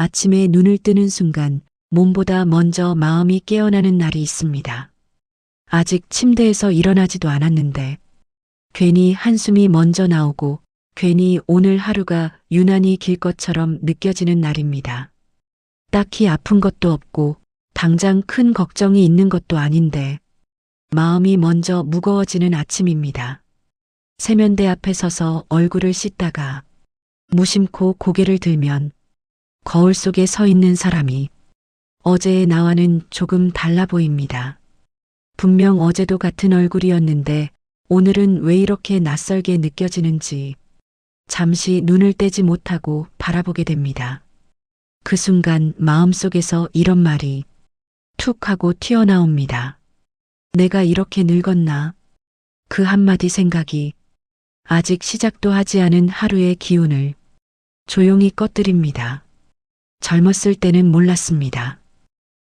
아침에 눈을 뜨는 순간 몸보다 먼저 마음이 깨어나는 날이 있습니다. 아직 침대에서 일어나지도 않았는데 괜히 한숨이 먼저 나오고 괜히 오늘 하루가 유난히 길 것처럼 느껴지는 날입니다. 딱히 아픈 것도 없고 당장 큰 걱정이 있는 것도 아닌데 마음이 먼저 무거워지는 아침입니다. 세면대 앞에 서서 얼굴을 씻다가 무심코 고개를 들면 거울 속에 서 있는 사람이 어제의 나와는 조금 달라 보입니다. 분명 어제도 같은 얼굴이었는데 오늘은 왜 이렇게 낯설게 느껴지는지 잠시 눈을 떼지 못하고 바라보게 됩니다. 그 순간 마음속에서 이런 말이 툭 하고 튀어나옵니다. 내가 이렇게 늙었나? 그 한마디 생각이 아직 시작도 하지 않은 하루의 기운을 조용히 꺼뜨립니다. 젊었을 때는 몰랐습니다.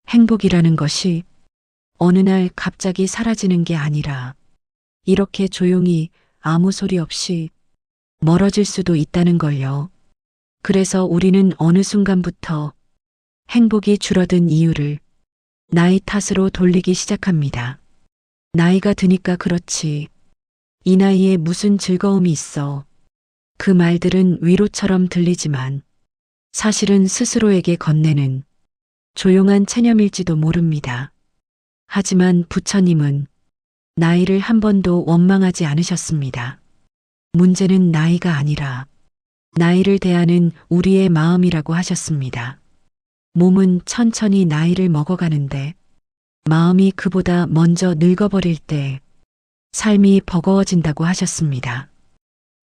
행복이라는 것이 어느 날 갑자기 사라지는 게 아니라 이렇게 조용히 아무 소리 없이 멀어질 수도 있다는 걸요. 그래서 우리는 어느 순간부터 행복이 줄어든 이유를 나이 탓으로 돌리기 시작합니다. 나이가 드니까 그렇지. 이 나이에 무슨 즐거움이 있어. 그 말들은 위로처럼 들리지만 사실은 스스로에게 건네는 조용한 체념일지도 모릅니다. 하지만 부처님은 나이를 한 번도 원망하지 않으셨습니다. 문제는 나이가 아니라 나이를 대하는 우리의 마음이라고 하셨습니다. 몸은 천천히 나이를 먹어가는데 마음이 그보다 먼저 늙어버릴 때 삶이 버거워진다고 하셨습니다.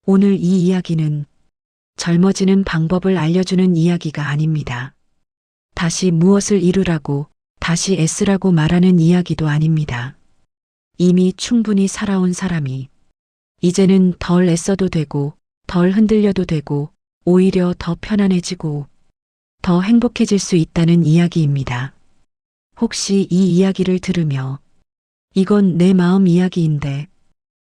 오늘 이 이야기는 젊어지는 방법을 알려주는 이야기가 아닙니다. 다시 무엇을 이루라고 다시 애쓰라고 말하는 이야기도 아닙니다. 이미 충분히 살아온 사람이 이제는 덜 애써도 되고 덜 흔들려도 되고 오히려 더 편안해지고 더 행복해질 수 있다는 이야기입니다. 혹시 이 이야기를 들으며 이건 내 마음 이야기인데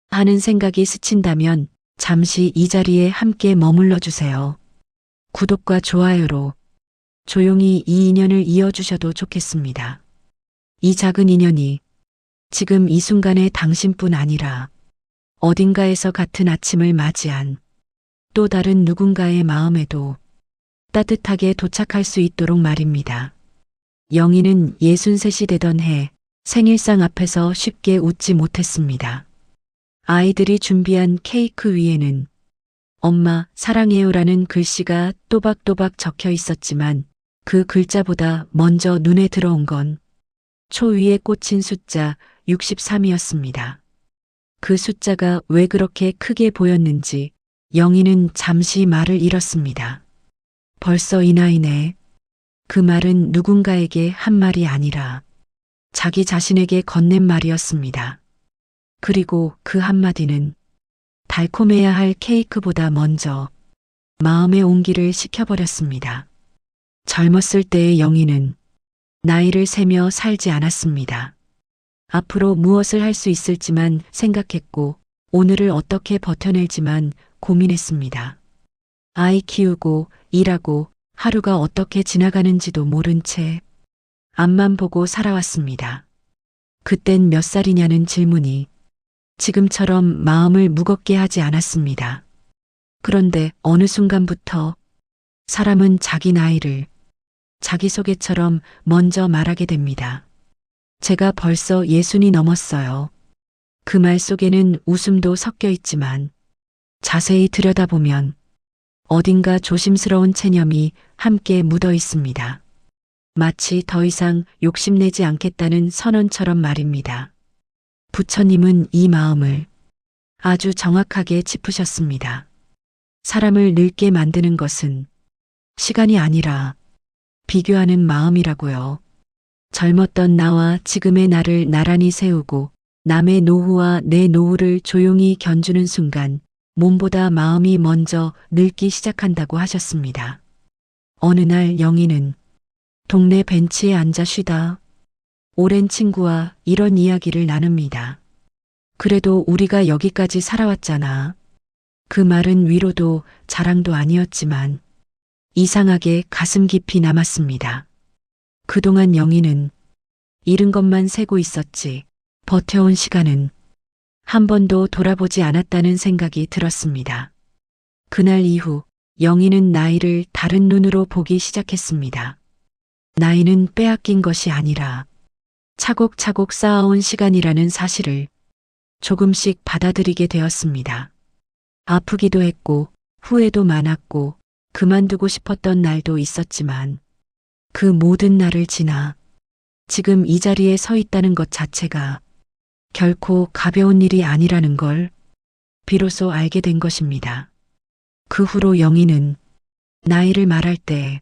하는 생각이 스친다면 잠시 이 자리에 함께 머물러 주세요. 구독과 좋아요로 조용히 이 인연을 이어주셔도 좋겠습니다. 이 작은 인연이 지금 이 순간에 당신뿐 아니라 어딘가에서 같은 아침을 맞이한 또 다른 누군가의 마음에도 따뜻하게 도착할 수 있도록 말입니다. 영희는 63이 되던 해 생일상 앞에서 쉽게 웃지 못했습니다. 아이들이 준비한 케이크 위에는 엄마 사랑해요라는 글씨가 또박또박 적혀 있었지만 그 글자보다 먼저 눈에 들어온 건 초 위에 꽂힌 숫자 63이었습니다. 그 숫자가 왜 그렇게 크게 보였는지 영희는 잠시 말을 잃었습니다. 벌써 이 나이네. 그 말은 누군가에게 한 말이 아니라 자기 자신에게 건넨 말이었습니다. 그리고 그 한마디는 달콤해야 할 케이크보다 먼저 마음의 온기를 식혀버렸습니다. 젊었을 때의 영희는 나이를 세며 살지 않았습니다. 앞으로 무엇을 할 수 있을지만 생각했고 오늘을 어떻게 버텨낼지만 고민했습니다. 아이 키우고 일하고 하루가 어떻게 지나가는지도 모른 채 앞만 보고 살아왔습니다. 그땐 몇 살이냐는 질문이 지금처럼 마음을 무겁게 하지 않았습니다. 그런데 어느 순간부터 사람은 자기 나이를 자기소개처럼 먼저 말하게 됩니다. 제가 벌써 60이 넘었어요. 그 말 속에는 웃음도 섞여 있지만 자세히 들여다보면 어딘가 조심스러운 체념이 함께 묻어 있습니다. 마치 더 이상 욕심내지 않겠다는 선언처럼 말입니다. 부처님은 이 마음을 아주 정확하게 짚으셨습니다. 사람을 늙게 만드는 것은 시간이 아니라 비교하는 마음이라고요. 젊었던 나와 지금의 나를 나란히 세우고 남의 노후와 내 노후를 조용히 견주는 순간 몸보다 마음이 먼저 늙기 시작한다고 하셨습니다. 어느 날 영희는 동네 벤치에 앉아 쉬다 오랜 친구와 이런 이야기를 나눕니다. 그래도 우리가 여기까지 살아왔잖아. 그 말은 위로도 자랑도 아니었지만 이상하게 가슴 깊이 남았습니다. 그동안 영희는 잃은 것만 세고 있었지 버텨온 시간은 한 번도 돌아보지 않았다는 생각이 들었습니다. 그날 이후 영희는 나이를 다른 눈으로 보기 시작했습니다. 나이는 빼앗긴 것이 아니라 차곡차곡 쌓아온 시간이라는 사실을 조금씩 받아들이게 되었습니다. 아프기도 했고 후회도 많았고 그만두고 싶었던 날도 있었지만 그 모든 날을 지나 지금 이 자리에 서 있다는 것 자체가 결코 가벼운 일이 아니라는 걸 비로소 알게 된 것입니다. 그 후로 영희는 나이를 말할 때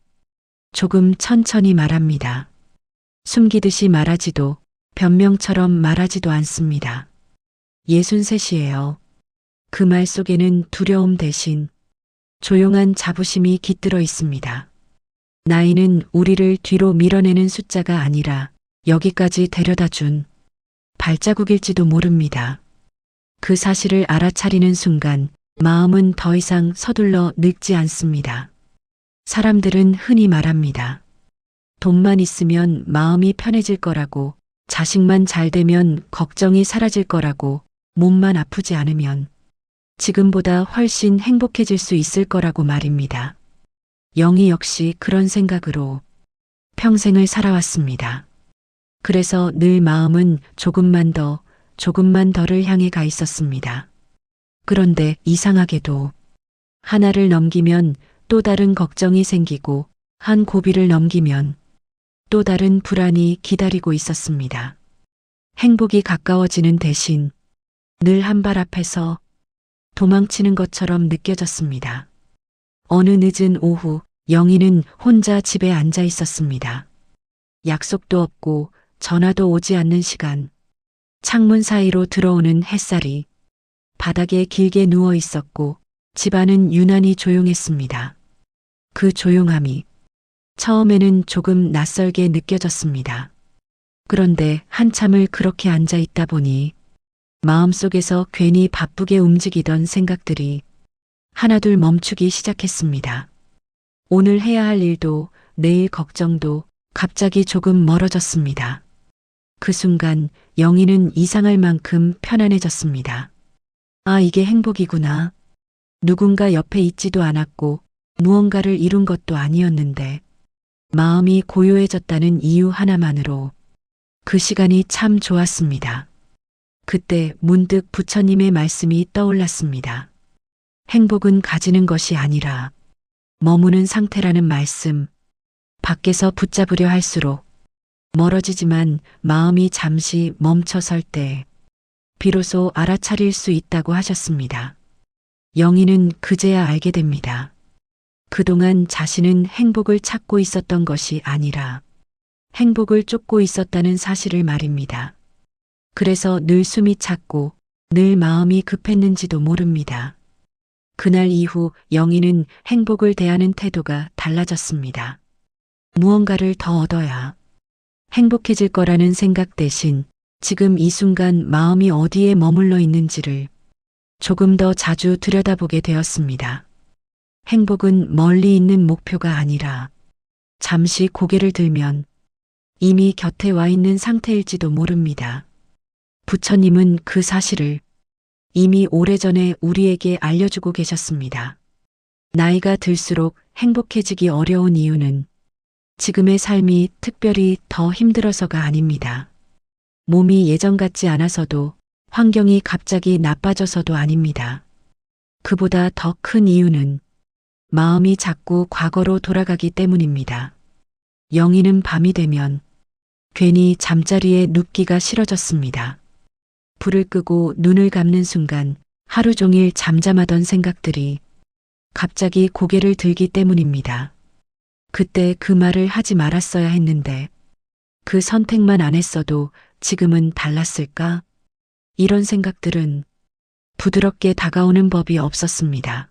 조금 천천히 말합니다. 숨기듯이 말하지도 변명처럼 말하지도 않습니다. 63이에요. 그 말 속에는 두려움 대신 조용한 자부심이 깃들어 있습니다. 나이는 우리를 뒤로 밀어내는 숫자가 아니라 여기까지 데려다 준 발자국일지도 모릅니다. 그 사실을 알아차리는 순간 마음은 더 이상 서둘러 늙지 않습니다. 사람들은 흔히 말합니다. 돈만 있으면 마음이 편해질 거라고, 자식만 잘 되면 걱정이 사라질 거라고, 몸만 아프지 않으면 지금보다 훨씬 행복해질 수 있을 거라고 말입니다. 영희 역시 그런 생각으로 평생을 살아왔습니다. 그래서 늘 마음은 조금만 더를 향해 가 있었습니다. 그런데 이상하게도 하나를 넘기면 또 다른 걱정이 생기고 한 고비를 넘기면 또 다른 불안이 기다리고 있었습니다. 행복이 가까워지는 대신 늘 한 발 앞에서 도망치는 것처럼 느껴졌습니다. 어느 늦은 오후 영희는 혼자 집에 앉아 있었습니다. 약속도 없고 전화도 오지 않는 시간, 창문 사이로 들어오는 햇살이 바닥에 길게 누워 있었고 집안은 유난히 조용했습니다. 그 조용함이 처음에는 조금 낯설게 느껴졌습니다. 그런데 한참을 그렇게 앉아 있다 보니 마음속에서 괜히 바쁘게 움직이던 생각들이 하나둘 멈추기 시작했습니다. 오늘 해야 할 일도 내일 걱정도 갑자기 조금 멀어졌습니다. 그 순간 영희는 이상할 만큼 편안해졌습니다. 아, 이게 행복이구나. 누군가 옆에 있지도 않았고 무언가를 이룬 것도 아니었는데 마음이 고요해졌다는 이유 하나만으로 그 시간이 참 좋았습니다. 그때 문득 부처님의 말씀이 떠올랐습니다. 행복은 가지는 것이 아니라 머무는 상태라는 말씀. 밖에서 붙잡으려 할수록 멀어지지만 마음이 잠시 멈춰설 때 비로소 알아차릴 수 있다고 하셨습니다. 영희는 그제야 알게 됩니다. 그동안 자신은 행복을 찾고 있었던 것이 아니라 행복을 쫓고 있었다는 사실을 말입니다. 그래서 늘 숨이 찼고 늘 마음이 급했는지도 모릅니다. 그날 이후 영희는 행복을 대하는 태도가 달라졌습니다. 무언가를 더 얻어야 행복해질 거라는 생각 대신 지금 이 순간 마음이 어디에 머물러 있는지를 조금 더 자주 들여다보게 되었습니다. 행복은 멀리 있는 목표가 아니라 잠시 고개를 들면 이미 곁에 와 있는 상태일지도 모릅니다. 부처님은 그 사실을 이미 오래전에 우리에게 알려주고 계셨습니다. 나이가 들수록 행복해지기 어려운 이유는 지금의 삶이 특별히 더 힘들어서가 아닙니다. 몸이 예전 같지 않아서도 환경이 갑자기 나빠져서도 아닙니다. 그보다 더 큰 이유는 마음이 자꾸 과거로 돌아가기 때문입니다. 영희는 밤이 되면 괜히 잠자리에 눕기가 싫어졌습니다. 불을 끄고 눈을 감는 순간 하루 종일 잠잠하던 생각들이 갑자기 고개를 들기 때문입니다. 그때 그 말을 하지 말았어야 했는데 그 선택만 안 했어도 지금은 달랐을까? 이런 생각들은 부드럽게 다가오는 법이 없었습니다.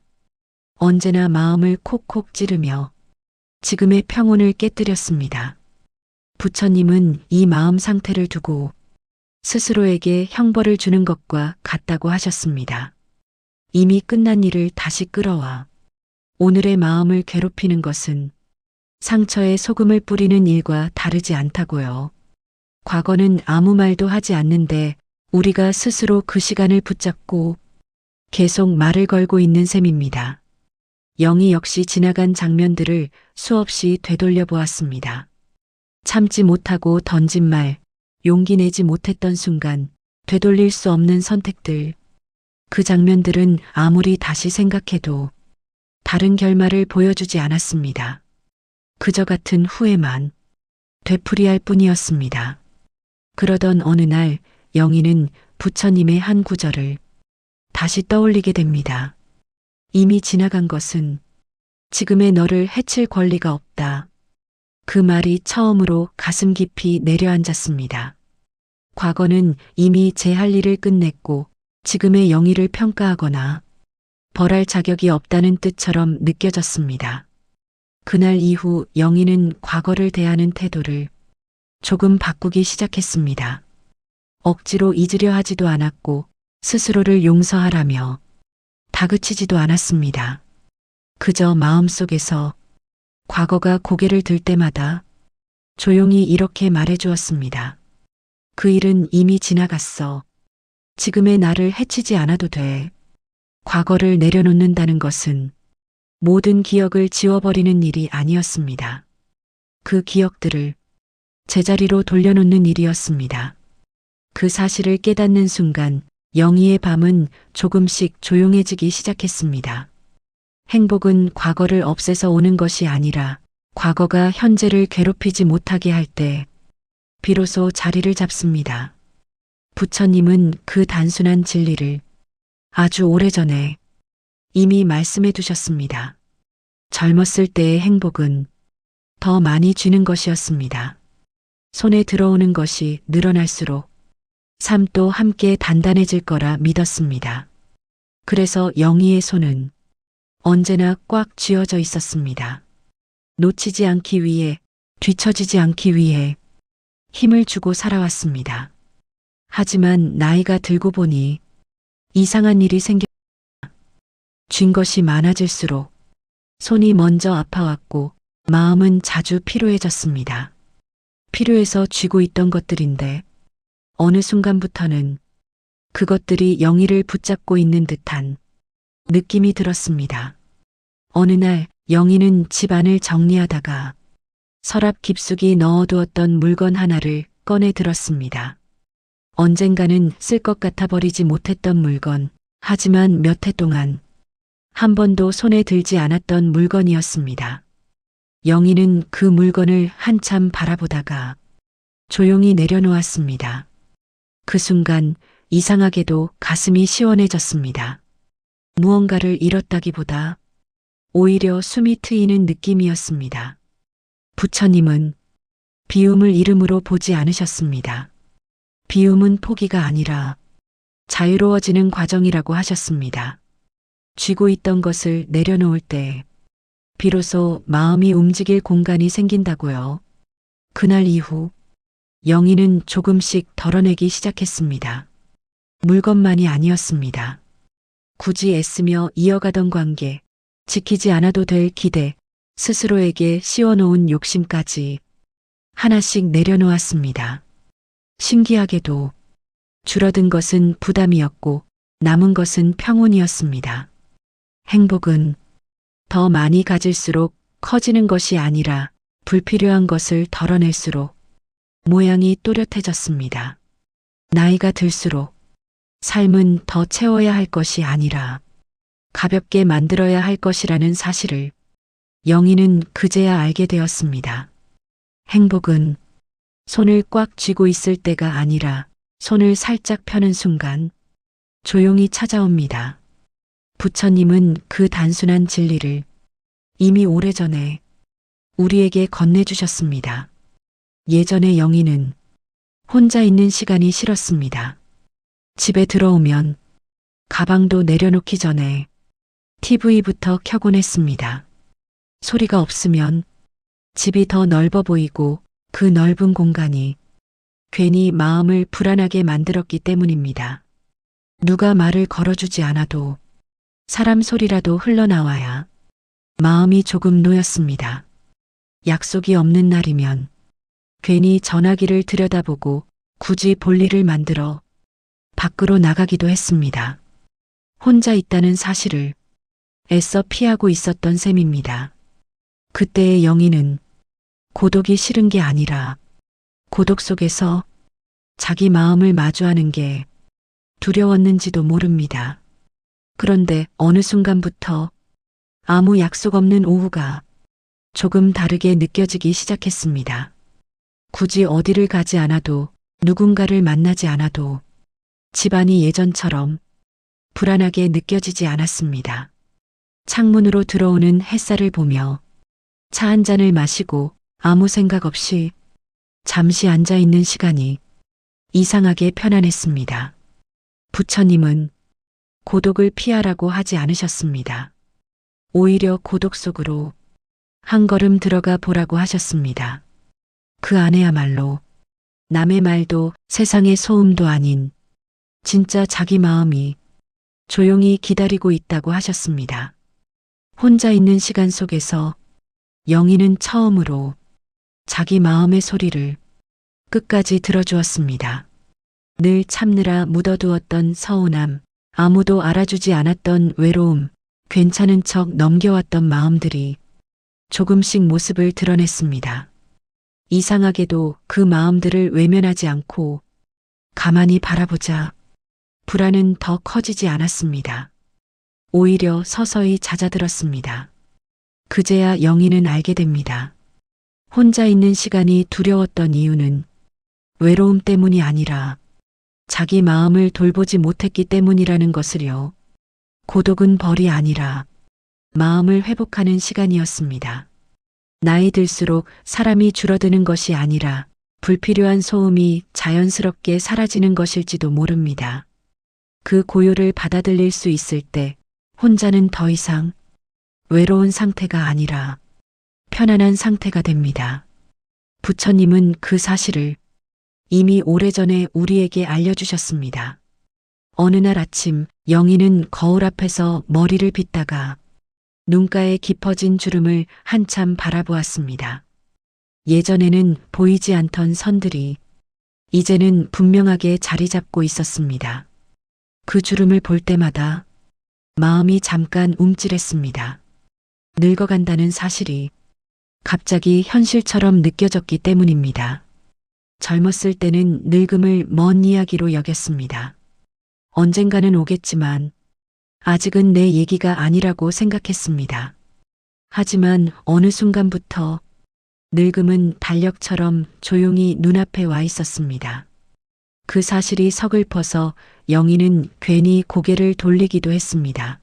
언제나 마음을 콕콕 찌르며 지금의 평온을 깨뜨렸습니다. 부처님은 이 마음 상태를 두고 스스로에게 형벌을 주는 것과 같다고 하셨습니다. 이미 끝난 일을 다시 끌어와 오늘의 마음을 괴롭히는 것은 상처에 소금을 뿌리는 일과 다르지 않다고요. 과거는 아무 말도 하지 않는데 우리가 스스로 그 시간을 붙잡고 계속 말을 걸고 있는 셈입니다. 영희 역시 지나간 장면들을 수없이 되돌려 보았습니다. 참지 못하고 던진 말, 용기 내지 못했던 순간, 되돌릴 수 없는 선택들. 그 장면들은 아무리 다시 생각해도 다른 결말을 보여주지 않았습니다. 그저 같은 후회만 되풀이할 뿐이었습니다. 그러던 어느 날 영희는 부처님의 한 구절을 다시 떠올리게 됩니다. 이미 지나간 것은 지금의 너를 해칠 권리가 없다. 그 말이 처음으로 가슴 깊이 내려앉았습니다. 과거는 이미 제 할 일을 끝냈고 지금의 영희를 평가하거나 벌할 자격이 없다는 뜻처럼 느껴졌습니다. 그날 이후 영희는 과거를 대하는 태도를 조금 바꾸기 시작했습니다. 억지로 잊으려 하지도 않았고 스스로를 용서하라며 다그치지도 않았습니다. 그저 마음속에서 과거가 고개를 들 때마다 조용히 이렇게 말해주었습니다. 그 일은 이미 지나갔어. 지금의 나를 해치지 않아도 돼. 과거를 내려놓는다는 것은 모든 기억을 지워버리는 일이 아니었습니다. 그 기억들을 제자리로 돌려놓는 일이었습니다. 그 사실을 깨닫는 순간 영희의 밤은 조금씩 조용해지기 시작했습니다. 행복은 과거를 없애서 오는 것이 아니라 과거가 현재를 괴롭히지 못하게 할 때 비로소 자리를 잡습니다. 부처님은 그 단순한 진리를 아주 오래전에 이미 말씀해 두셨습니다. 젊었을 때의 행복은 더 많이 쥐는 것이었습니다. 손에 들어오는 것이 늘어날수록 삶도 함께 단단해질 거라 믿었습니다. 그래서 영희의 손은 언제나 꽉 쥐어져 있었습니다. 놓치지 않기 위해, 뒤처지지 않기 위해 힘을 주고 살아왔습니다. 하지만 나이가 들고 보니 이상한 일이 쥔 것이 많아질수록 손이 먼저 아파왔고 마음은 자주 피로해졌습니다. 필요해서 쥐고 있던 것들인데 어느 순간부터는 그것들이 영희를 붙잡고 있는 듯한 느낌이 들었습니다. 어느 날 영희는 집 안을 정리하다가 서랍 깊숙이 넣어두었던 물건 하나를 꺼내 들었습니다. 언젠가는 쓸 것 같아 버리지 못했던 물건, 하지만 몇 해 동안 한 번도 손에 들지 않았던 물건이었습니다. 영희는 그 물건을 한참 바라보다가 조용히 내려놓았습니다. 그 순간 이상하게도 가슴이 시원해졌습니다. 무언가를 잃었다기보다 오히려 숨이 트이는 느낌이었습니다. 부처님은 비움을 이름으로 보지 않으셨습니다. 비움은 포기가 아니라 자유로워지는 과정이라고 하셨습니다. 쥐고 있던 것을 내려놓을 때 비로소 마음이 움직일 공간이 생긴다고요. 그날 이후 영희는 조금씩 덜어내기 시작했습니다. 물건만이 아니었습니다. 굳이 애쓰며 이어가던 관계, 지키지 않아도 될 기대, 스스로에게 씌워놓은 욕심까지 하나씩 내려놓았습니다. 신기하게도 줄어든 것은 부담이었고 남은 것은 평온이었습니다. 행복은 더 많이 가질수록 커지는 것이 아니라 불필요한 것을 덜어낼수록 모양이 또렷해졌습니다. 나이가 들수록 삶은 더 채워야 할 것이 아니라 가볍게 만들어야 할 것이라는 사실을 영희는 그제야 알게 되었습니다. 행복은 손을 꽉 쥐고 있을 때가 아니라 손을 살짝 펴는 순간 조용히 찾아옵니다. 부처님은 그 단순한 진리를 이미 오래전에 우리에게 건네주셨습니다. 예전에 영희는 혼자 있는 시간이 싫었습니다. 집에 들어오면 가방도 내려놓기 전에 TV부터 켜곤 했습니다. 소리가 없으면 집이 더 넓어 보이고 그 넓은 공간이 괜히 마음을 불안하게 만들었기 때문입니다. 누가 말을 걸어주지 않아도 사람 소리라도 흘러나와야 마음이 조금 놓였습니다. 약속이 없는 날이면 괜히 전화기를 들여다보고 굳이 볼일을 만들어 밖으로 나가기도 했습니다. 혼자 있다는 사실을 애써 피하고 있었던 셈입니다. 그때의 영희는 고독이 싫은 게 아니라 고독 속에서 자기 마음을 마주하는 게 두려웠는지도 모릅니다. 그런데 어느 순간부터 아무 약속 없는 오후가 조금 다르게 느껴지기 시작했습니다. 굳이 어디를 가지 않아도 누군가를 만나지 않아도 집안이 예전처럼 불안하게 느껴지지 않았습니다. 창문으로 들어오는 햇살을 보며 차 한 잔을 마시고 아무 생각 없이 잠시 앉아 있는 시간이 이상하게 편안했습니다. 부처님은 고독을 피하라고 하지 않으셨습니다. 오히려 고독 속으로 한 걸음 들어가 보라고 하셨습니다. 그 안에야말로 남의 말도 세상의 소음도 아닌 진짜 자기 마음이 조용히 기다리고 있다고 하셨습니다. 혼자 있는 시간 속에서 영희는 처음으로 자기 마음의 소리를 끝까지 들어주었습니다. 늘 참느라 묻어두었던 서운함, 아무도 알아주지 않았던 외로움, 괜찮은 척 넘겨왔던 마음들이 조금씩 모습을 드러냈습니다. 이상하게도 그 마음들을 외면하지 않고 가만히 바라보자 불안은 더 커지지 않았습니다. 오히려 서서히 잦아들었습니다. 그제야 영희는 알게 됩니다. 혼자 있는 시간이 두려웠던 이유는 외로움 때문이 아니라 자기 마음을 돌보지 못했기 때문이라는 것을요. 고독은 벌이 아니라 마음을 회복하는 시간이었습니다. 나이 들수록 사람이 줄어드는 것이 아니라 불필요한 소음이 자연스럽게 사라지는 것일지도 모릅니다. 그 고요를 받아들일 수 있을 때 혼자는 더 이상 외로운 상태가 아니라 편안한 상태가 됩니다. 부처님은 그 사실을 이미 오래전에 우리에게 알려주셨습니다. 어느 날 아침 영희는 거울 앞에서 머리를 빗다가 눈가에 깊어진 주름을 한참 바라보았습니다. 예전에는 보이지 않던 선들이 이제는 분명하게 자리 잡고 있었습니다. 그 주름을 볼 때마다 마음이 잠깐 움찔했습니다. 늙어간다는 사실이 갑자기 현실처럼 느껴졌기 때문입니다. 젊었을 때는 늙음을 먼 이야기로 여겼습니다. 언젠가는 오겠지만 아직은 내 얘기가 아니라고 생각했습니다. 하지만 어느 순간부터 늙음은 달력처럼 조용히 눈앞에 와 있었습니다. 그 사실이 서글퍼서 영희는 괜히 고개를 돌리기도 했습니다.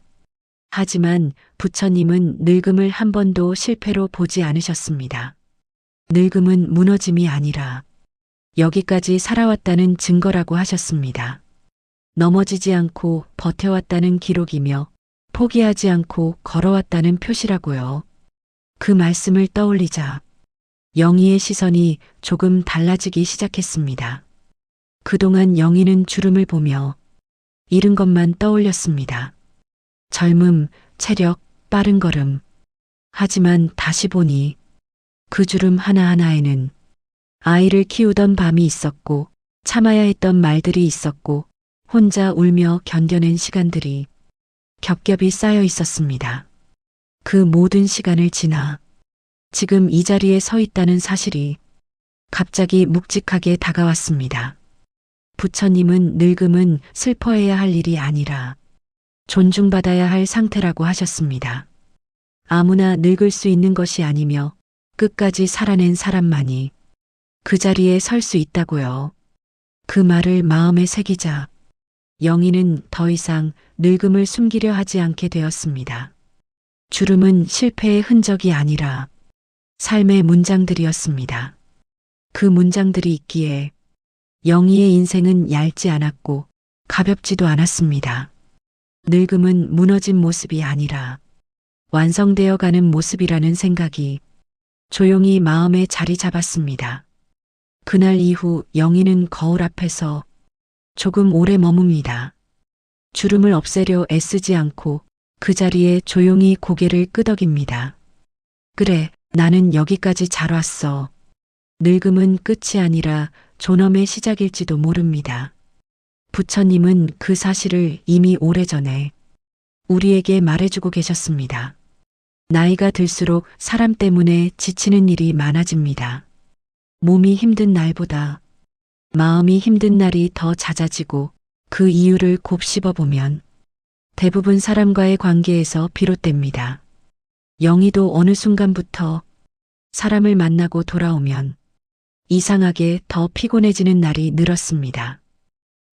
하지만 부처님은 늙음을 한 번도 실패로 보지 않으셨습니다. 늙음은 무너짐이 아니라 여기까지 살아왔다는 증거라고 하셨습니다. 넘어지지 않고 버텨왔다는 기록이며 포기하지 않고 걸어왔다는 표시라고요. 그 말씀을 떠올리자 영희의 시선이 조금 달라지기 시작했습니다. 그동안 영희는 주름을 보며 잃은 것만 떠올렸습니다. 젊음, 체력, 빠른 걸음. 하지만 다시 보니 그 주름 하나하나에는 아이를 키우던 밤이 있었고 참아야 했던 말들이 있었고 혼자 울며 견뎌낸 시간들이 겹겹이 쌓여 있었습니다. 그 모든 시간을 지나 지금 이 자리에 서 있다는 사실이 갑자기 묵직하게 다가왔습니다. 부처님은 늙음은 슬퍼해야 할 일이 아니라 존중받아야 할 상태라고 하셨습니다. 아무나 늙을 수 있는 것이 아니며 끝까지 살아낸 사람만이 그 자리에 설 수 있다고요. 그 말을 마음에 새기자 영희는 더 이상 늙음을 숨기려 하지 않게 되었습니다. 주름은 실패의 흔적이 아니라 삶의 문장들이었습니다. 그 문장들이 있기에 영희의 인생은 얇지 않았고 가볍지도 않았습니다. 늙음은 무너진 모습이 아니라 완성되어 가는 모습이라는 생각이 조용히 마음에 자리 잡았습니다. 그날 이후 영희는 거울 앞에서 조금 오래 머뭅니다. 주름을 없애려 애쓰지 않고 그 자리에 조용히 고개를 끄덕입니다. 그래, 나는 여기까지 잘 왔어. 늙음은 끝이 아니라 존엄의 시작일지도 모릅니다. 부처님은 그 사실을 이미 오래전에 우리에게 말해주고 계셨습니다. 나이가 들수록 사람 때문에 지치는 일이 많아집니다. 몸이 힘든 날보다 마음이 힘든 날이 더 잦아지고 그 이유를 곱씹어 보면 대부분 사람과의 관계에서 비롯됩니다. 영희도 어느 순간부터 사람을 만나고 돌아오면 이상하게 더 피곤해지는 날이 늘었습니다.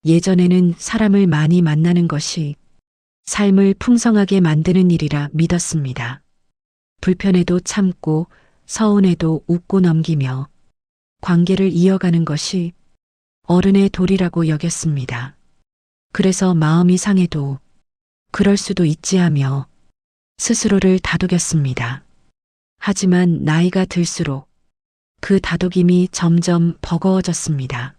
예전에는 사람을 많이 만나는 것이 삶을 풍성하게 만드는 일이라 믿었습니다. 불편해도 참고 서운해도 웃고 넘기며 관계를 이어가는 것이 어른의 도리라고 여겼습니다. 그래서 마음이 상해도 그럴 수도 있지 하며 스스로를 다독였습니다. 하지만 나이가 들수록 그 다독임이 점점 버거워졌습니다.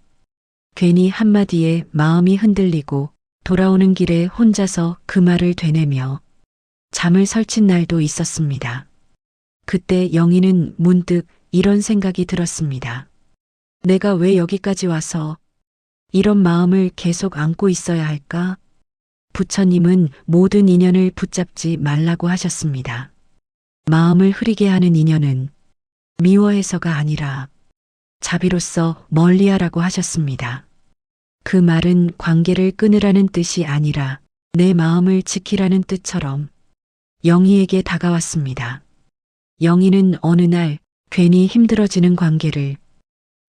괜히 한마디에 마음이 흔들리고 돌아오는 길에 혼자서 그 말을 되뇌며 잠을 설친 날도 있었습니다. 그때 영희는 문득 이런 생각이 들었습니다. 내가 왜 여기까지 와서 이런 마음을 계속 안고 있어야 할까? 부처님은 모든 인연을 붙잡지 말라고 하셨습니다. 마음을 흐리게 하는 인연은 미워해서가 아니라 자비로서 멀리하라고 하셨습니다. 그 말은 관계를 끊으라는 뜻이 아니라 내 마음을 지키라는 뜻처럼 영희에게 다가왔습니다. 영희는 어느 날 괜히 힘들어지는 관계를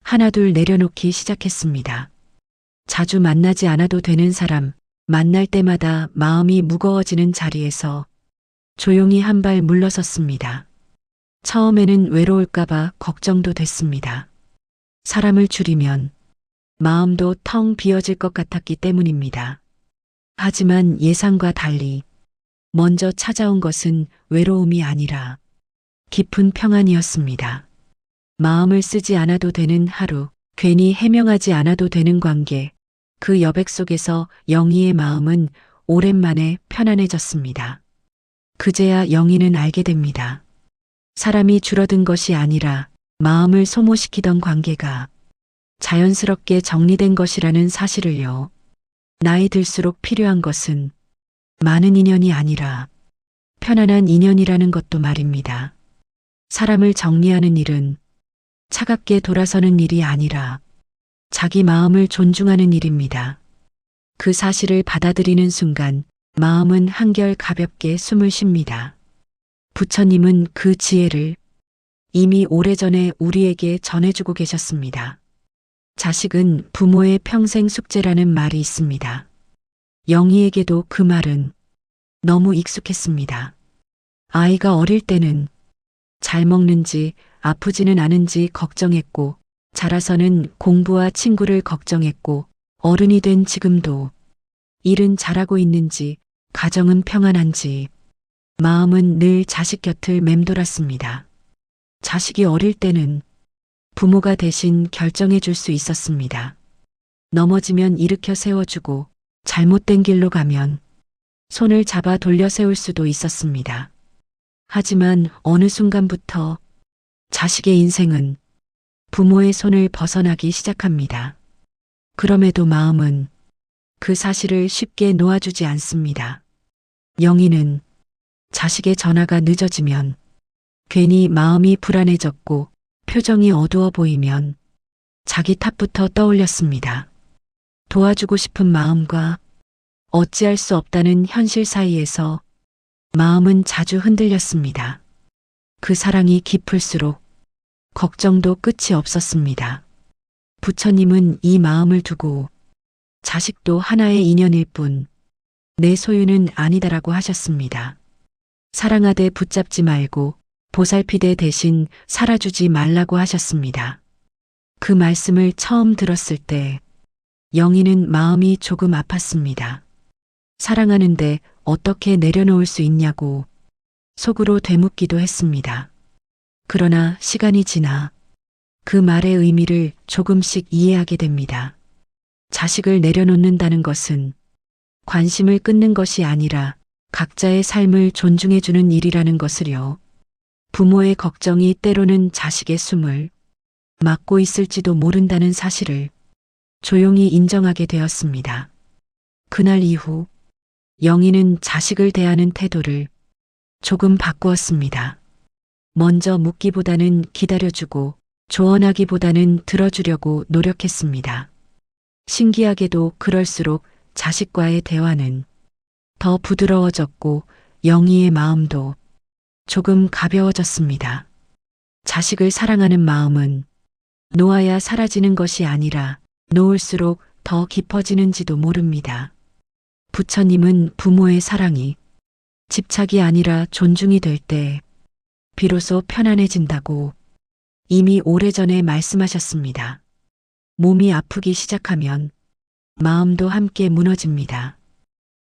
하나둘 내려놓기 시작했습니다. 자주 만나지 않아도 되는 사람, 만날 때마다 마음이 무거워지는 자리에서 조용히 한 발 물러섰습니다. 처음에는 외로울까봐 걱정도 됐습니다. 사람을 줄이면 마음도 텅 비어질 것 같았기 때문입니다. 하지만 예상과 달리 먼저 찾아온 것은 외로움이 아니라 깊은 평안이었습니다. 마음을 쓰지 않아도 되는 하루, 괜히 해명하지 않아도 되는 관계, 그 여백 속에서 영희의 마음은 오랜만에 편안해졌습니다. 그제야 영희는 알게 됩니다. 사람이 줄어든 것이 아니라 마음을 소모시키던 관계가 자연스럽게 정리된 것이라는 사실을요. 나이 들수록 필요한 것은 많은 인연이 아니라 편안한 인연이라는 것도 말입니다. 사람을 정리하는 일은 차갑게 돌아서는 일이 아니라 자기 마음을 존중하는 일입니다. 그 사실을 받아들이는 순간 마음은 한결 가볍게 숨을 쉽니다. 부처님은 그 지혜를 이미 오래전에 우리에게 전해주고 계셨습니다. 자식은 부모의 평생 숙제라는 말이 있습니다. 영희에게도 그 말은 너무 익숙했습니다. 아이가 어릴 때는 잘 먹는지 아프지는 않은지 걱정했고 자라서는 공부와 친구를 걱정했고 어른이 된 지금도 일은 잘하고 있는지 가정은 평안한지 마음은 늘 자식 곁을 맴돌았습니다. 자식이 어릴 때는 부모가 대신 결정해 줄 수 있었습니다. 넘어지면 일으켜 세워주고 잘못된 길로 가면 손을 잡아 돌려 세울 수도 있었습니다. 하지만 어느 순간부터 자식의 인생은 부모의 손을 벗어나기 시작합니다. 그럼에도 마음은 그 사실을 쉽게 놓아주지 않습니다. 영희는 자식의 전화가 늦어지면 괜히 마음이 불안해졌고 표정이 어두워 보이면 자기 탓부터 떠올렸습니다. 도와주고 싶은 마음과 어찌할 수 없다는 현실 사이에서 마음은 자주 흔들렸습니다. 그 사랑이 깊을수록 걱정도 끝이 없었습니다. 부처님은 이 마음을 두고 자식도 하나의 인연일 뿐 내 소유는 아니다라고 하셨습니다. 사랑하되 붙잡지 말고 보살피되 대신 살아주지 말라고 하셨습니다. 그 말씀을 처음 들었을 때 영희는 마음이 조금 아팠습니다. 사랑하는데 어떻게 내려놓을 수 있냐고 속으로 되묻기도 했습니다. 그러나 시간이 지나 그 말의 의미를 조금씩 이해하게 됩니다. 자식을 내려놓는다는 것은 관심을 끊는 것이 아니라 각자의 삶을 존중해주는 일이라는 것을요. 부모의 걱정이 때로는 자식의 숨을 막고 있을지도 모른다는 사실을 조용히 인정하게 되었습니다. 그날 이후 영희는 자식을 대하는 태도를 조금 바꾸었습니다. 먼저 묻기보다는 기다려주고 조언하기보다는 들어주려고 노력했습니다. 신기하게도 그럴수록 자식과의 대화는 더 부드러워졌고 영희의 마음도 조금 가벼워졌습니다. 자식을 사랑하는 마음은 놓아야 사라지는 것이 아니라 놓을수록 더 깊어지는지도 모릅니다. 부처님은 부모의 사랑이 집착이 아니라 존중이 될 때 비로소 편안해진다고 이미 오래전에 말씀하셨습니다. 몸이 아프기 시작하면 마음도 함께 무너집니다.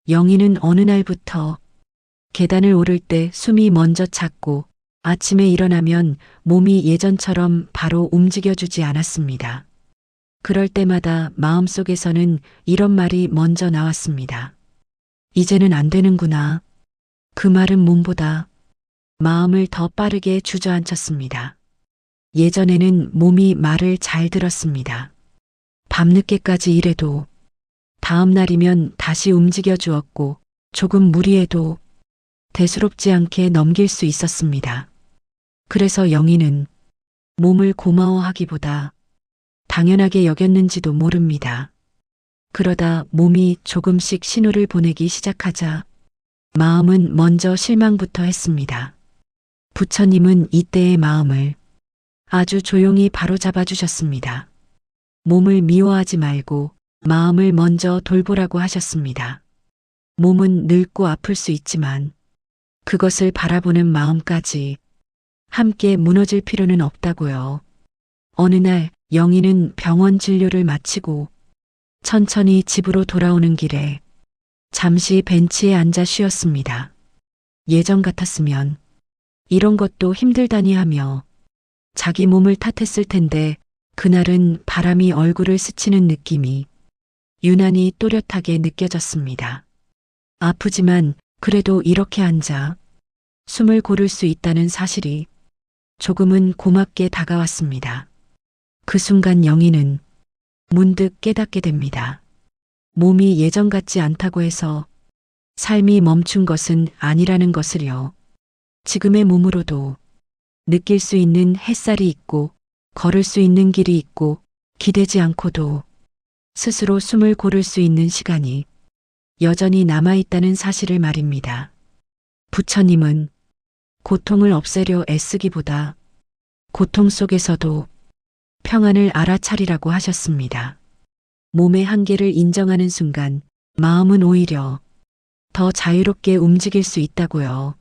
영희는 어느 날부터 계단을 오를 때 숨이 먼저 찼고 아침에 일어나면 몸이 예전처럼 바로 움직여주지 않았습니다. 그럴 때마다 마음속에서는 이런 말이 먼저 나왔습니다. 이제는 안 되는구나. 그 말은 몸보다 마음을 더 빠르게 주저앉혔습니다. 예전에는 몸이 말을 잘 들었습니다. 밤늦게까지 일해도 다음 날이면 다시 움직여 주었고 조금 무리해도 대수롭지 않게 넘길 수 있었습니다. 그래서 영희는 몸을 고마워하기보다 당연하게 여겼는지도 모릅니다. 그러다 몸이 조금씩 신호를 보내기 시작하자 마음은 먼저 실망부터 했습니다. 부처님은 이때의 마음을 아주 조용히 바로잡아 주셨습니다. 몸을 미워하지 말고 마음을 먼저 돌보라고 하셨습니다. 몸은 늙고 아플 수 있지만 그것을 바라보는 마음까지 함께 무너질 필요는 없다고요. 어느 날 영희는 병원 진료를 마치고 천천히 집으로 돌아오는 길에 잠시 벤치에 앉아 쉬었습니다. 예전 같았으면 이런 것도 힘들다니 하며 자기 몸을 탓했을 텐데 그날은 바람이 얼굴을 스치는 느낌이 유난히 또렷하게 느껴졌습니다. 아프지만 그래도 이렇게 앉아 숨을 고를 수 있다는 사실이 조금은 고맙게 다가왔습니다. 그 순간 영희는 문득 깨닫게 됩니다. 몸이 예전 같지 않다고 해서 삶이 멈춘 것은 아니라는 것을요. 지금의 몸으로도 느낄 수 있는 햇살이 있고 걸을 수 있는 길이 있고 기대지 않고도 스스로 숨을 고를 수 있는 시간이 여전히 남아있다는 사실을 말입니다. 부처님은 고통을 없애려 애쓰기보다 고통 속에서도 평안을 알아차리라고 하셨습니다. 몸의 한계를 인정하는 순간 마음은 오히려 더 자유롭게 움직일 수 있다고요.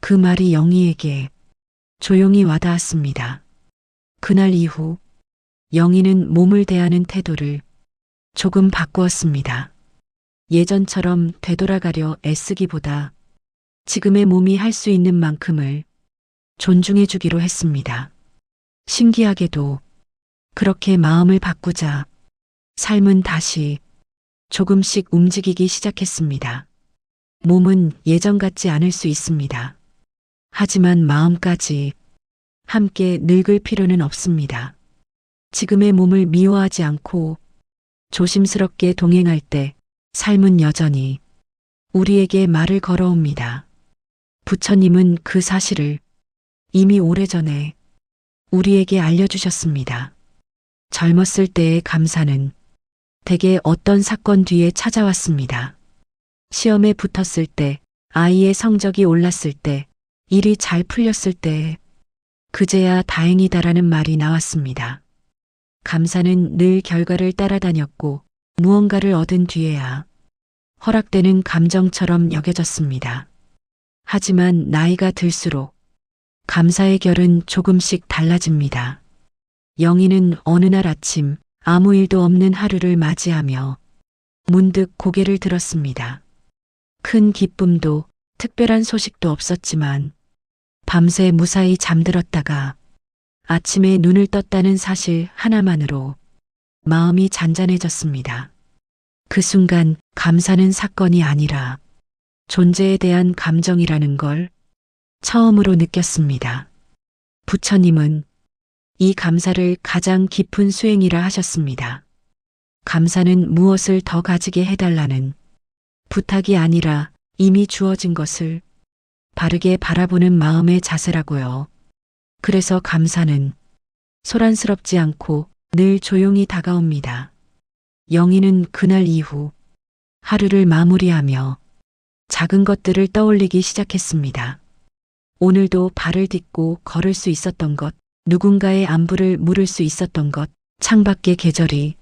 그 말이 영희에게 조용히 와닿았습니다. 그날 이후 영희는 몸을 대하는 태도를 조금 바꾸었습니다. 예전처럼 되돌아가려 애쓰기보다 지금의 몸이 할 수 있는 만큼을 존중해 주기로 했습니다. 신기하게도 그렇게 마음을 바꾸자 삶은 다시 조금씩 움직이기 시작했습니다. 몸은 예전 같지 않을 수 있습니다. 하지만 마음까지 함께 늙을 필요는 없습니다. 지금의 몸을 미워하지 않고 조심스럽게 동행할 때 삶은 여전히 우리에게 말을 걸어옵니다. 부처님은 그 사실을 이미 오래전에 우리에게 알려주셨습니다. 젊었을 때의 감사는 대개 어떤 사건 뒤에 찾아왔습니다. 시험에 붙었을 때, 아이의 성적이 올랐을 때, 일이 잘 풀렸을 때, 그제야 다행이다라는 말이 나왔습니다. 감사는 늘 결과를 따라다녔고 무언가를 얻은 뒤에야 허락되는 감정처럼 여겨졌습니다. 하지만 나이가 들수록 감사의 결은 조금씩 달라집니다. 영희는 어느 날 아침 아무 일도 없는 하루를 맞이하며 문득 고개를 들었습니다. 큰 기쁨도 특별한 소식도 없었지만 밤새 무사히 잠들었다가 아침에 눈을 떴다는 사실 하나만으로 마음이 잔잔해졌습니다. 그 순간 감사는 사건이 아니라 존재에 대한 감정이라는 걸 처음으로 느꼈습니다. 부처님은 이 감사를 가장 깊은 수행이라 하셨습니다. 감사는 무엇을 더 가지게 해달라는 부탁이 아니라 이미 주어진 것을 바르게 바라보는 마음의 자세라고요. 그래서 감사는 소란스럽지 않고 늘 조용히 다가옵니다. 영희는 그날 이후 하루를 마무리하며 작은 것들을 떠올리기 시작했습니다. 오늘도 발을 딛고 걸을 수 있었던 것, 누군가의 안부를 물을 수 있었던 것, 창밖의 계절이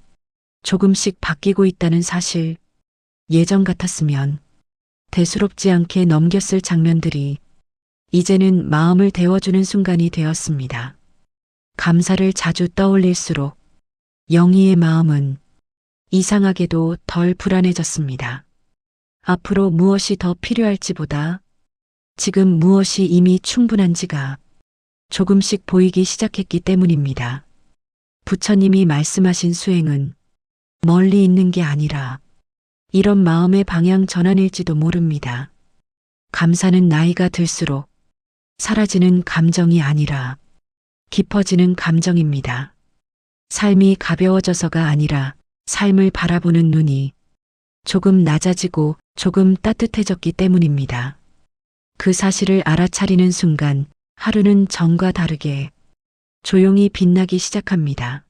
조금씩 바뀌고 있다는 사실, 예전 같았으면 대수롭지 않게 넘겼을 장면들이 이제는 마음을 데워주는 순간이 되었습니다. 감사를 자주 떠올릴수록 영희의 마음은 이상하게도 덜 불안해졌습니다. 앞으로 무엇이 더 필요할지보다 지금 무엇이 이미 충분한지가 조금씩 보이기 시작했기 때문입니다. 부처님이 말씀하신 수행은 멀리 있는 게 아니라 이런 마음의 방향 전환일지도 모릅니다. 감사는 나이가 들수록 사라지는 감정이 아니라 깊어지는 감정입니다. 삶이 가벼워져서가 아니라 삶을 바라보는 눈이 조금 낮아지고 조금 따뜻해졌기 때문입니다. 그 사실을 알아차리는 순간 하루는 전과 다르게 조용히 빛나기 시작합니다.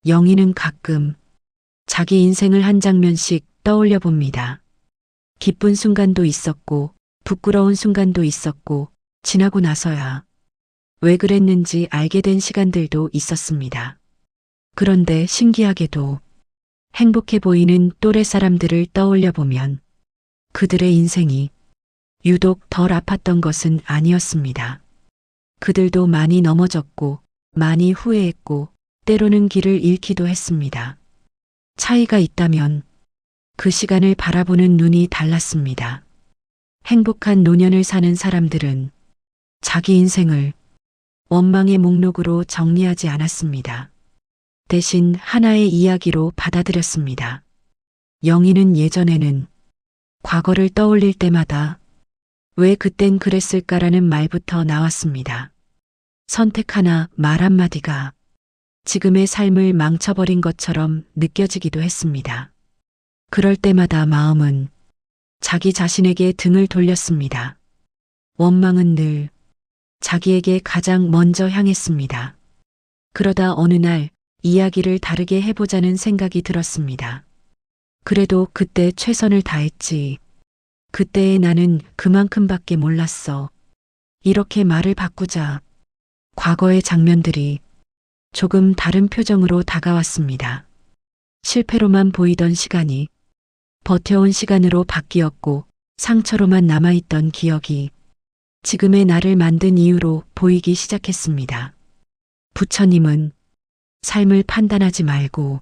영희는 가끔 자기 인생을 한 장면씩 떠올려 봅니다. 기쁜 순간도 있었고 부끄러운 순간도 있었고 지나고 나서야 왜 그랬는지 알게 된 시간들도 있었습니다. 그런데 신기하게도 행복해 보이는 또래 사람들을 떠올려 보면 그들의 인생이 유독 덜 아팠던 것은 아니었습니다. 그들도 많이 넘어졌고 많이 후회했고 때로는 길을 잃기도 했습니다. 차이가 있다면 그 시간을 바라보는 눈이 달랐습니다. 행복한 노년을 사는 사람들은 자기 인생을 원망의 목록으로 정리하지 않았습니다. 대신 하나의 이야기로 받아들였습니다. 영희는 예전에는 과거를 떠올릴 때마다 왜 그땐 그랬을까라는 말부터 나왔습니다. 선택 하나, 말 한마디가 지금의 삶을 망쳐버린 것처럼 느껴지기도 했습니다. 그럴 때마다 마음은 자기 자신에게 등을 돌렸습니다. 원망은 늘 자기에게 가장 먼저 향했습니다. 그러다 어느 날 이야기를 다르게 해보자는 생각이 들었습니다. 그래도 그때 최선을 다했지. 그때의 나는 그만큼밖에 몰랐어. 이렇게 말을 바꾸자 과거의 장면들이 조금 다른 표정으로 다가왔습니다. 실패로만 보이던 시간이 버텨온 시간으로 바뀌었고 상처로만 남아있던 기억이 지금의 나를 만든 이유로 보이기 시작했습니다. 부처님은 삶을 판단하지 말고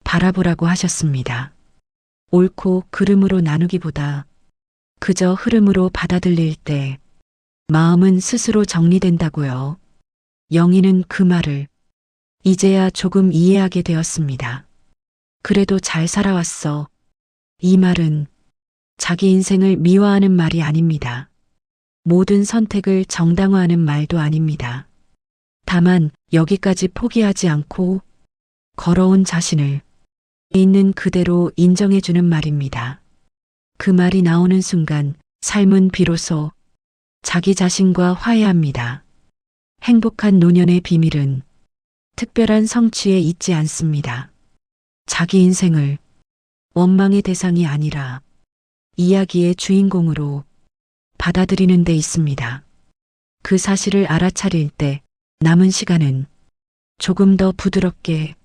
바라보라고 하셨습니다. 옳고 그름으로 나누기보다 그저 흐름으로 받아들일 때 마음은 스스로 정리된다고요. 영희는 그 말을 이제야 조금 이해하게 되었습니다. 그래도 잘 살아왔어. 이 말은 자기 인생을 미화하는 말이 아닙니다. 모든 선택을 정당화하는 말도 아닙니다. 다만 여기까지 포기하지 않고 걸어온 자신을 있는 그대로 인정해주는 말입니다. 그 말이 나오는 순간 삶은 비로소 자기 자신과 화해합니다. 행복한 노년의 비밀은 특별한 성취에 있지 않습니다. 자기 인생을 원망의 대상이 아니라 이야기의 주인공으로 받아들이는 데 있습니다. 그 사실을 알아차릴 때 남은 시간은 조금 더 부드럽게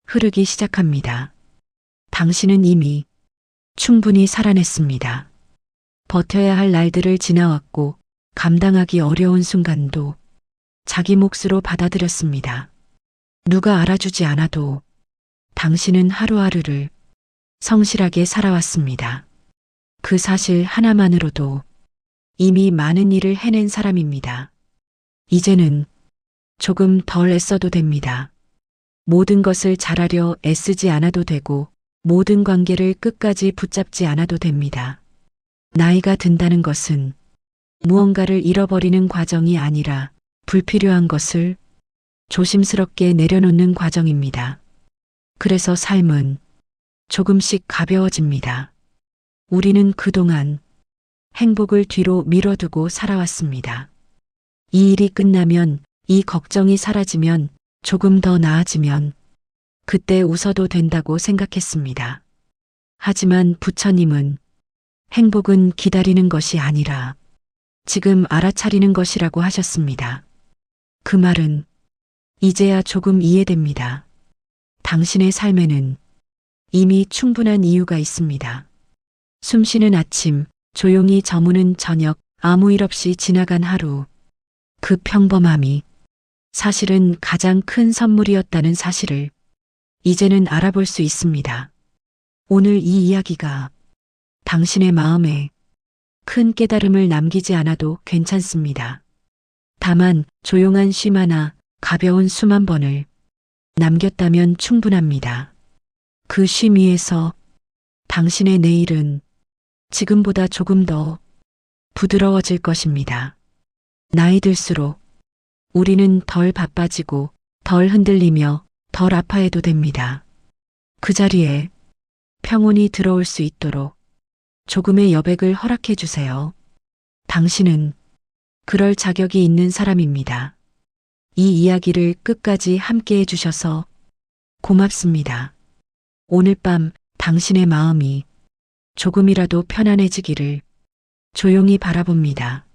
흐르기 시작합니다. 당신은 이미 충분히 살아냈습니다. 버텨야 할 날들을 지나왔고 감당하기 어려운 순간도 자기 몫으로 받아들였습니다. 누가 알아주지 않아도 당신은 하루하루를 성실하게 살아왔습니다. 그 사실 하나만으로도 이미 많은 일을 해낸 사람입니다. 이제는 조금 덜 애써도 됩니다. 모든 것을 잘하려 애쓰지 않아도 되고 모든 관계를 끝까지 붙잡지 않아도 됩니다. 나이가 든다는 것은 무언가를 잃어버리는 과정이 아니라 불필요한 것을 조심스럽게 내려놓는 과정입니다. 그래서 삶은 조금씩 가벼워집니다. 우리는 그동안 행복을 뒤로 미뤄두고 살아왔습니다. 이 일이 끝나면, 이 걱정이 사라지면, 조금 더 나아지면 그때 웃어도 된다고 생각했습니다. 하지만 부처님은 행복은 기다리는 것이 아니라 지금 알아차리는 것이라고 하셨습니다. 그 말은 이제야 조금 이해됩니다. 당신의 삶에는 이미 충분한 이유가 있습니다. 숨쉬는 아침, 조용히 저무는 저녁, 아무 일 없이 지나간 하루. 그 평범함이 사실은 가장 큰 선물이었다는 사실을 이제는 알아볼 수 있습니다. 오늘 이 이야기가 당신의 마음에 큰 깨달음을 남기지 않아도 괜찮습니다. 다만 조용한 쉼 하나, 가벼운 숨 한 번을 남겼다면 충분합니다. 그 쉼 위에서 당신의 내일은 지금보다 조금 더 부드러워질 것입니다. 나이 들수록 우리는 덜 바빠지고 덜 흔들리며 덜 아파해도 됩니다. 그 자리에 평온이 들어올 수 있도록 조금의 여백을 허락해 주세요. 당신은 그럴 자격이 있는 사람입니다. 이 이야기를 끝까지 함께 해주셔서 고맙습니다. 오늘 밤 당신의 마음이 조금이라도 편안해지기를 조용히 바라봅니다.